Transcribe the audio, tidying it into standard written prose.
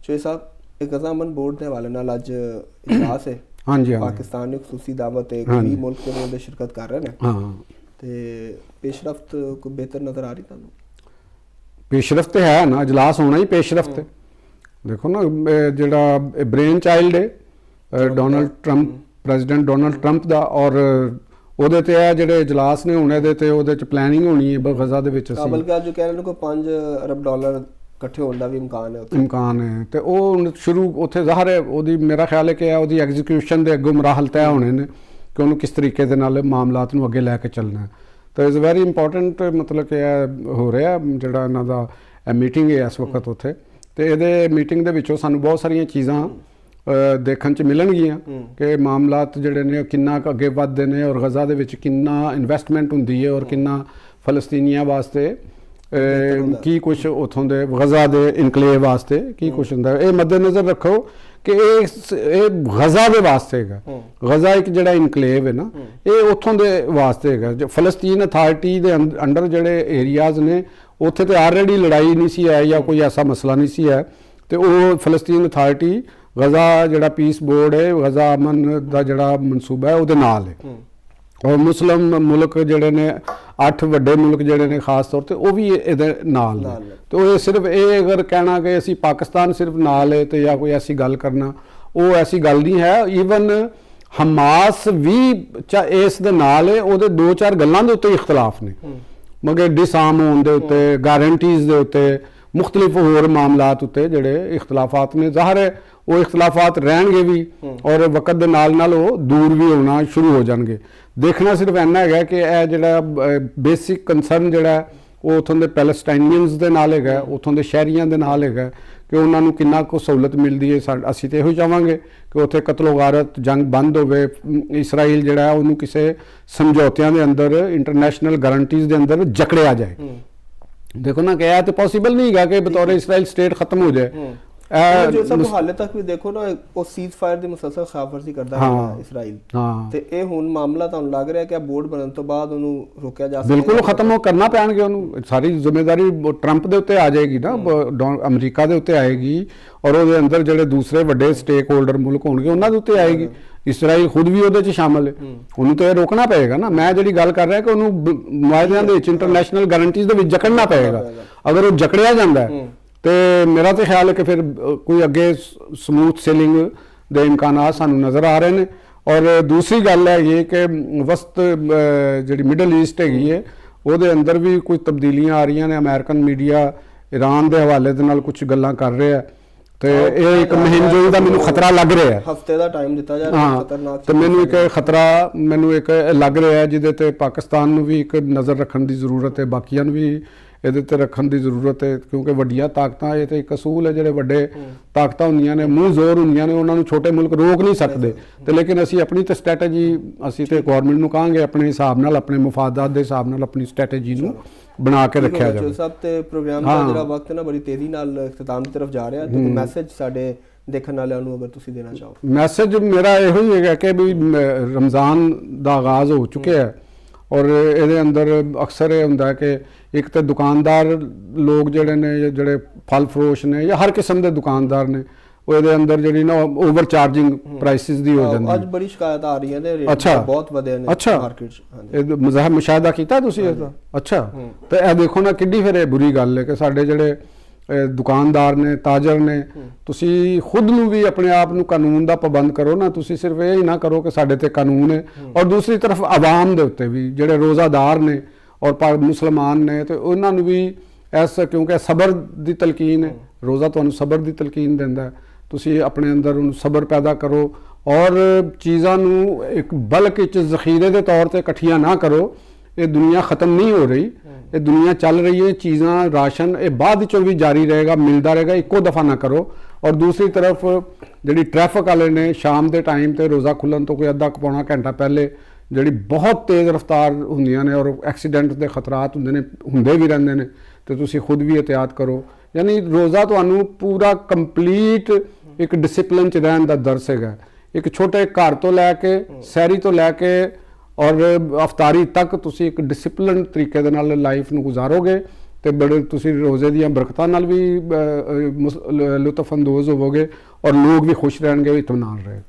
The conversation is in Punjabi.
चोई साहब एक अज़ामन बोर्ड के हवाले नाल अज इजलास है। हाँ जी, पाकिस्तान ने खसूसी दावत है, कई मुल्क के लोग शिरकत कर रहे हैं। हाँ ते पेशरफ्त कोई बेहतर नज़र आ रही तुहानू? पेशरफ्त है ना, इजलास होना ही पेशरफ्त है। देखो ना जिहड़ा ब्रेन चाइल्ड है Donald Trump, president Donald Trump दा, और ਉਹਦੇ ਤੇ ਆ ਜਿਹੜੇ ਇਜਲਾਸ ਨੇ ਹੁਣ ਇਹਦੇ ਤੇ ਉਹਦੇ ਚ ਪਲੈਨਿੰਗ ਹੋਣੀ ਹੈ ਗਜ਼ਾ ਦੇ ਵਿੱਚ। ਅਸੀਂ ਬਲਕਿ ਜੋ ਕਹਿ ਰਹੇ ਨੇ ਕੋਈ 5 ਅਰਬ ਡਾਲਰ ਇਕੱਠੇ ਹੋਣ ਦਾ ਵੀ ਇਮਕਾਨ ਹੈ ਉੱਥੇ। ਇਮਕਾਨ ਹੈ ਤੇ ਉਹ ਹੁਣ ਸ਼ੁਰੂ ਉੱਥੇ ਜ਼ਾਹਰ ਹੈ ਉਹਦੀ, ਮੇਰਾ ਖਿਆਲ ਹੈ ਕਿ ਉਹਦੀ ਐਗਜ਼ੀਕਿਊਸ਼ਨ ਦੇ ਅੱਗੋਂ ਮਰਾਹਲ ਤੈਅ ਹੋਣੇ ਨੇ ਕਿ ਉਹਨੂੰ ਕਿਸ ਤਰੀਕੇ ਦੇ ਨਾਲ ਮਾਮਲਾਤ ਨੂੰ ਅੱਗੇ ਲੈ ਕੇ ਚੱਲਣਾ। ਤਾਂ ਇਜ਼ ਵੈਰੀ ਇੰਪੋਰਟੈਂਟ, ਮਤਲਬ ਕਿ ਇਹ ਹੋ ਰਿਹਾ ਜਿਹੜਾ ਇਹਨਾਂ ਦਾ ਮੀਟਿੰਗ ਹੈ ਇਸ ਵਕਤ ਉੱਥੇ। ਤੇ ਇਹਦੇ ਮੀਟਿੰਗ ਦੇ ਵਿੱਚੋਂ ਸਾਨੂੰ ਬਹੁਤ ਸਾਰੀਆਂ ਚੀਜ਼ਾਂ ਦੇਖਣ 'ਚ ਮਿਲਣਗੀਆਂ ਕਿ ਮਾਮਲਾਤ ਜਿਹੜੇ ਨੇ ਕਿੰਨਾ ਕੁ ਅੱਗੇ ਵੱਧਦੇ ਨੇ ਔਰ ਗਜ਼ਾ ਦੇ ਵਿੱਚ ਕਿੰਨਾ ਇਨਵੈਸਟਮੈਂਟ ਹੁੰਦੀ ਹੈ ਔਰ ਕਿੰਨਾ ਫਲਸਤੀਨੀਆਂ ਵਾਸਤੇ ਕੀ ਕੁਛ ਉੱਥੋਂ ਦੇ ਗਜ਼ਾ ਦੇ ਇਨਕਲੇਵ ਵਾਸਤੇ ਕੀ ਕੁਛ ਹੁੰਦਾ। ਇਹ ਮੱਦੇਨਜ਼ਰ ਰੱਖੋ ਕਿ ਇਹ ਗਜ਼ਾ ਦੇ ਵਾਸਤੇ ਹੈਗਾ। ਗਜ਼ਾ ਇੱਕ ਜਿਹੜਾ ਇਨਕਲੇਵ ਹੈ ਨਾ, ਇਹ ਉੱਥੋਂ ਦੇ ਵਾਸਤੇ ਹੈਗਾ। ਫਲਸਤੀਨ ਅਥਾਰਟੀ ਦੇ ਅੰਡਰ ਜਿਹੜੇ ਏਰੀਆਜ਼ ਨੇ ਉੱਥੇ ਤੇ ਆਲਰੇਡੀ ਲੜਾਈ ਨਹੀਂ ਸੀ ਹੈ ਜਾਂ ਕੋਈ ਐਸਾ ਮਸਲਾ ਨਹੀਂ ਸੀ ਹੈ, ਤੇ ਉਹ ਫਲਸਤੀਨ ਅਥਾਰਟੀ ਗਜ਼ਾ ਜਿਹੜਾ ਪੀਸ ਬੋਰਡ ਹੈ, ਗਜ਼ਾ ਅਮਨ ਦਾ ਜਿਹੜਾ ਮਨਸੂਬਾ ਹੈ ਉਹਦੇ ਨਾਲ ਹੈ। ਔਰ ਮੁਸਲਿਮ ਮੁਲਕ ਜਿਹੜੇ ਨੇ 8 ਵੱਡੇ ਮੁਲਕ ਜਿਹੜੇ ਨੇ ਖਾਸ ਤੌਰ ਤੇ ਉਹ ਵੀ ਇਹਦੇ ਨਾਲ ਨੇ। ਤੇ ਉਹ ਸਿਰਫ ਇਹ ਅਗਰ ਕਹਿਣਾ ਕਿ ਅਸੀਂ ਪਾਕਿਸਤਾਨ ਸਿਰਫ ਨਾਲ ਹੈ ਤੇ ਜਾਂ ਕੋਈ ਐਸੀ ਗੱਲ ਕਰਨਾ, ਉਹ ਐਸੀ ਗੱਲ ਨਹੀਂ ਹੈ। ਈਵਨ ਹਮਾਸ ਵੀ ਇਸ ਦੇ ਨਾਲ ਹੈ, ਉਹਦੇ 2-4 ਗੱਲਾਂ ਦੇ ਉੱਤੇ ਇਖਤਲਾਫ ਨੇ, ਮਗਰ ਡਿਸਆਰਮ ਹੋਣ ਦੇ ਉੱਤੇ, ਗਾਰੰਟੀਜ਼ ਦੇ ਉੱਤੇ, ਮੁਖਤਲਿਫ ਹੋਰ ਮਾਮਲਾਤ ਉੱਤੇ ਜਿਹੜੇ ਇਖਤਲਾਫਾਤ ਨੇ। ਜ਼ਾਹਰ ਹੈ ਉਹ ਇਖਤਲਾਫਾਤ ਰਹਿਣਗੇ ਵੀ ਔਰ ਵਕਤ ਦੇ ਨਾਲ ਨਾਲ ਉਹ ਦੂਰ ਵੀ ਹੋਣਾ ਸ਼ੁਰੂ ਹੋ ਜਾਣਗੇ। ਦੇਖਣਾ ਸਿਰਫ ਇੰਨਾ ਹੈਗਾ ਕਿ ਇਹ ਜਿਹੜਾ ਬੇਸਿਕ ਕੰਸਰਨ ਜਿਹੜਾ ਉਹ ਉੱਥੋਂ ਦੇ ਪੈਲਸਟਾਈਨੀਅਨਸ ਦੇ ਨਾਲ ਹੈਗਾ, ਉੱਥੋਂ ਦੇ ਸ਼ਹਿਰੀਆਂ ਦੇ ਨਾਲ ਹੈਗਾ ਕਿ ਉਹਨਾਂ ਨੂੰ ਕਿੰਨਾ ਕੁ ਸਹੂਲਤ ਮਿਲਦੀ ਹੈ। ਅਸੀਂ ਤਾਂ ਇਹੋ ਹੀ ਚਾਹਾਂਗੇ ਕਿ ਉੱਥੇ ਕਤਲੋ ਗਾਰਤ ਜੰਗ ਬੰਦ ਹੋਵੇ, ਇਸਰਾਈਲ ਜਿਹੜਾ ਹੈ ਉਹਨੂੰ ਕਿਸੇ ਸਮਝੌਤਿਆਂ ਦੇ ਅੰਦਰ, ਇੰਟਰਨੈਸ਼ਨਲ ਗਾਰੰਟੀਜ਼ ਦੇ ਅੰਦਰ ਜਕੜਿਆ ਜਾਏ। ਦੇਖੋ ਨਾ ਕਿ ਇਹ ਤਾਂ ਪੋਸੀਬਲ ਨਹੀਂ ਹੈਗਾ ਕਿ ਬਤੌਰ ਇਸਰਾਈਲ ਸਟੇਟ ਖਤਮ ਹੋ ਜਾਏ। जो सब हाले तक भी देखो ना वो सीज फायर ਦੀ ਮੁਸਲਸਲ ਖਿਲਾਫਵਰਜ਼ੀ ਕਰਦਾ ਹੈ ਇਸਰਾਈਲ। ਤੇ ਇਹ ਹੁਣ ਮਾਮਲਾ ਤੁਹਾਨੂੰ ਲੱਗ ਰਿਹਾ ਕਿ ਬੋਰਡ ਬਣਨ ਤੋਂ ਬਾਅਦ ਉਹਨੂੰ ਰੋਕਿਆ ਜਾ ਸਕਦਾ? ਬਿਲਕੁਲ ਖਤਮ ਕਰਨਾ ਪੈਣਗੇ ਉਹਨੂੰ। ਸਾਰੀ ਜ਼ਿੰਮੇਵਾਰੀ ਟਰੰਪ ਦੇ ਉੱਤੇ ਆ ਜਾਏਗੀ ਨਾ, ਅਮਰੀਕਾ ਦੇ ਉੱਤੇ ਆਏਗੀ ਔਰ ਉਹਦੇ ਅੰਦਰ ਜਿਹੜੇ ਦੂਸਰੇ ਵੱਡੇ ਸਟੇਕ ਹੋਲਡਰ ਮੁਲਕ ਹੋਣਗੇ ਉਹਨਾਂ ਦੇ ਉੱਤੇ ਆਏਗੀ। ਇਸਰਾਈਲ ਖੁਦ ਵੀ ਉਹਦੇ 'ਚ ਸ਼ਾਮਲ ਹੈ, ਉਹਨੂੰ ਤਾਂ ਇਹ ਰੋਕਣਾ ਪਏਗਾ ਨਾ। ਮੈਂ ਜਿਹੜੀ ਗੱਲ ਕਰ ਰਿਹਾ ਕਿ ਉਹਨੂੰ ਮੁਆਹਦਿਆਂ ਦੇ ਵਿੱਚ, ਇੰਟਰਨੈਸ਼ਨਲ ਗਾਰੰਟੀਜ਼ ਦੇ ਵਿੱਚ ਜਕੜਨਾ ਪਏਗਾ। ਅਗਰ ਉਹ ਜਕੜਿਆ ਜਾਂਦਾ ਤੇ ਮੇਰਾ ਤਾਂ ਖਿਆਲ ਹੈ ਕਿ ਫਿਰ ਕੋਈ ਅੱਗੇ ਸਮੂਥ ਸੇਲਿੰਗ ਦੇ ਇਮਕਾਨਾਤ ਸਾਨੂੰ ਨਜ਼ਰ ਆ ਰਹੇ ਨੇ। ਔਰ ਦੂਸਰੀ ਗੱਲ ਹੈ ਇਹ ਕਿ ਵਸਤ ਜਿਹੜੀ ਮਿਡਲ ਈਸਟ ਹੈਗੀ ਹੈ ਉਹਦੇ ਅੰਦਰ ਵੀ ਕੁਝ ਤਬਦੀਲੀਆਂ ਆ ਰਹੀਆਂ ਨੇ। ਅਮਰੀਕਨ ਮੀਡੀਆ ਈਰਾਨ ਦੇ ਹਵਾਲੇ ਦੇ ਨਾਲ ਕੁਝ ਗੱਲਾਂ ਕਰ ਰਿਹਾ ਤੇ ਇਹ ਇੱਕ ਮੁਹਿੰਮ ਦਾ ਮੈਨੂੰ ਖਤਰਾ ਲੱਗ ਰਿਹਾ ਹੈ। ਹਫਤੇ ਦਾ ਟਾਈਮ ਦਿੱਤਾ ਜਾ ਰਿਹਾ, ਖਤਰਨਾਕ। ਤੇ ਮੈਨੂੰ ਇੱਕ ਖਤਰਾ ਮੈਨੂੰ ਇੱਕ ਲੱਗ ਰਿਹਾ ਜਿਹਦੇ ਤੇ ਪਾਕਿਸਤਾਨ ਨੂੰ ਵੀ ਇੱਕ ਨਜ਼ਰ ਰੱਖਣ ਦੀ ਜ਼ਰੂਰਤ ਹੈ, ਬਾਕੀਆਂ ਨੂੰ ਵੀ ਇਹਦੇ ਤੇ ਰੱਖਣ ਦੀ ਜ਼ਰੂਰਤ ਹੈ। ਕਿਉਂਕਿ ਵੱਡੀਆਂ ਤਾਕਤਾਂ, ਇਹ ਤੇ ਇੱਕ ਅਸੂਲ ਹੈ, ਜਿਹੜੇ ਵੱਡੇ ਤਾਕਤਾਂ ਹੁੰਦੀਆਂ ਨੇ, ਮੂੰਹ ਜ਼ੋਰ ਹੁੰਦੀਆਂ ਨੇ, ਉਹਨਾਂ ਨੂੰ ਛੋਟੇ ਮੁਲਕ ਰੋਕ ਨਹੀਂ ਸਕਦੇ। ਤੇ ਲੇਕਿਨ ਅਸੀਂ ਆਪਣੀ ਤੇ ਸਟ੍ਰੈਟਜੀ, ਅਸੀਂ ਤੇ ਗੌਰਮੈਂਟ ਨੂੰ ਕਹਾਂਗੇ ਆਪਣੇ ਹਿਸਾਬ ਨਾਲ, ਆਪਣੇ ਮਫਾਦਾਤ ਦੇ ਹਿਸਾਬ ਨਾਲ ਆਪਣੀ ਸਟ੍ਰੈਟਜੀ ਨੂੰ ਬਣਾ ਕੇ ਰੱਖਿਆ ਜਾਵੇ। ਸਭ ਤੇ ਪ੍ਰੋਗਰਾਮ ਦਾ ਜਿਹੜਾ ਵਕਤ ਹੈ ਨਾ ਬੜੀ ਤੇਜ਼ੀ ਨਾਲ ਇਖਤਤਾਮ ਦੀ ਤਰਫ ਜਾ ਰਿਹਾ। ਤੇ ਮੈਸੇਜ ਸਾਡੇ ਦੇਖਣ ਵਾਲਿਆਂ ਨੂੰ ਅਗਰ ਤੁਸੀਂ ਦੇਣਾ ਚਾਹੋ? ਮੈਸੇਜ ਮੇਰਾ ਇਹੋ ਹੀ ਹੈਗਾ ਕਿ ਵੀ ਰਮਜ਼ਾਨ ਦਾ ਆਗਾਜ਼ ਹੋ ਚੁੱਕਿਆ ਹੈ ਔਰ ਇਹਦੇ ਅੰਦਰ ਅਕਸਰ ਇਹ ਹੁੰਦਾ ਕਿ ਇੱਕ ਤਾਂ ਦੁਕਾਨਦਾਰ ਲੋਕ ਜਿਹੜੇ ਨੇ, ਜਿਹੜੇ ਫਲ ਫਰੋਸ਼ ਨੇ ਜਾਂ ਹਰ ਕਿਸਮ ਦੇ ਦੁਕਾਨਦਾਰ ਨੇ, ਉਹ ਇਹਦੇ ਅੰਦਰ ਜਿਹੜੀ ਨਾ ਓਵਰ ਚਾਰਜਿੰਗ ਪ੍ਰਾਈਸਿਸ ਦੀ ਹੋ ਜਾਂਦੀ ਹੈ। ਅੱਜ ਬੜੀ ਸ਼ਿਕਾਇਤ ਆ ਰਹੀਆਂ ਨੇ, ਰੇਟ ਬਹੁਤ ਵਧੇ ਨੇ ਮਾਰਕੀਟ 'ਚ। ਇਹ ਮਜ਼ਾਹ ਮੁਸ਼ਾਹਦਾ ਕੀਤਾ ਤੁਸੀਂ ਇਹਦਾ? ਅੱਛਾ। ਤੇ ਇਹ ਦੇਖੋ ਨਾ ਕਿੰਨੀ ਫਿਰ ਇਹ ਬੁਰੀ ਗੱਲ ਹੈ ਕਿ ਸਾਡੇ ਜਿਹੜੇ ਦੁਕਾਨਦਾਰ ਨੇ, ਤਾਜਰ ਨੇ, ਤੁਸੀਂ ਖੁਦ ਨੂੰ ਵੀ ਆਪਣੇ ਆਪ ਨੂੰ ਕਾਨੂੰਨ ਦਾ ਪਾਬੰਦ ਕਰੋ ਨਾ। ਤੁਸੀਂ ਸਿਰਫ ਇਹ ਹੀ ਨਾ ਕਰੋ ਕਿ ਸਾਡੇ ਤੇ ਕਾਨੂੰਨ ਹੈ, ਔਰ ਦੂਸਰੀ ਤਰਫ ਆਵਾਮ ਦੇ ਉੱਤੇ ਵੀ ਜਿਹੜੇ ਰੋਜ਼ਾਦਾਰ ਨੇ ਔਰ ਮੁਸਲਮਾਨ ਨੇ, ਤੇ ਉਹਨਾਂ ਨੂੰ ਵੀ ਕਿਉਂਕਿ ਸਬਰ ਦੀ ਤਲਕੀਨ ਹੈ, ਰੋਜ਼ਾ ਤੁਹਾਨੂੰ ਸਬਰ ਦੀ ਤਲਕੀਨ ਦਿੰਦਾ। ਤੁਸੀਂ ਆਪਣੇ ਅੰਦਰ ਉਹਨੂੰ ਸਬਰ ਪੈਦਾ ਕਰੋ ਔਰ ਚੀਜ਼ਾਂ ਨੂੰ ਇੱਕ ਬਲਕ ਵਿੱਚ ਜ਼ਖੀਰੇ ਦੇ ਤੌਰ ਤੇ ਇਕੱਠੀਆਂ ਨਾ ਕਰੋ। ਇਹ ਦੁਨੀਆ ਖਤਮ ਨਹੀਂ ਹੋ ਰਹੀ, ਇਹ ਦੁਨੀਆ ਚੱਲ ਰਹੀ ਹੈ। ਚੀਜ਼ਾਂ, ਰਾਸ਼ਨ ਇਹ ਬਾਅਦ ਵਿੱਚੋਂ ਵੀ ਜਾਰੀ ਰਹੇਗਾ, ਮਿਲਦਾ ਰਹੇਗਾ, ਇੱਕੋ ਦਫਾ ਨਾ ਕਰੋ। ਔਰ ਦੂਸਰੀ ਤਰਫ ਜਿਹੜੀ ਟ੍ਰੈਫਿਕ ਵਾਲੇ ਨੇ, ਸ਼ਾਮ ਦੇ ਟਾਈਮ ਤੇ ਰੋਜ਼ਾ ਖੁੱਲ੍ਹਣ ਤੋਂ ਕੋਈ ਅੱਧਾ ਪੌਣਾ ਘੰਟਾ ਪਹਿਲੇ ਜਿਹੜੀ ਬਹੁਤ ਤੇਜ਼ ਰਫ਼ਤਾਰ ਹੁੰਦੀਆਂ ਨੇ ਔਰ ਐਕਸੀਡੈਂਟ ਦੇ ਖਤਰਾਤ ਹੁੰਦੇ ਨੇ, ਹੁੰਦੇ ਵੀ ਰਹਿੰਦੇ ਨੇ, ਤੇ ਤੁਸੀਂ ਖੁਦ ਵੀ ਇਹਤਿਆਤ ਕਰੋ। ਯਾਨੀ ਰੋਜ਼ਾ ਤੁਹਾਨੂੰ ਪੂਰਾ ਕੰਪਲੀਟ ਇੱਕ ਡਿਸਿਪਲਿਨ 'ਚ ਰਹਿਣ ਦਾ ਦਰਸ ਹੈਗਾ। ਇੱਕ ਛੋਟੇ ਘਰ ਤੋਂ ਲੈ ਕੇ, ਸੈਰੀ ਤੋਂ ਲੈ ਕੇ ਔਰ ਅਫਤਾਰੀ ਤੱਕ ਤੁਸੀਂ ਇੱਕ ਡਿਸਿਪਲਿਨ ਤਰੀਕੇ ਦੇ ਨਾਲ ਲਾਈਫ ਨੂੰ ਗੁਜ਼ਾਰੋਗੇ ਤੇ ਬੜੇ ਤੁਸੀਂ ਰੋਜ਼ੇ ਦੀਆਂ ਬਰਕਤਾਂ ਨਾਲ ਵੀ ਲੁਤਫ ਅੰਦੋਜ਼ ਹੋਵੋਗੇ ਔਰ ਲੋਕ ਵੀ ਖੁਸ਼ ਰਹਿਣਗੇ, ਇਤਮਾਨਾਨ ਰਹੇ।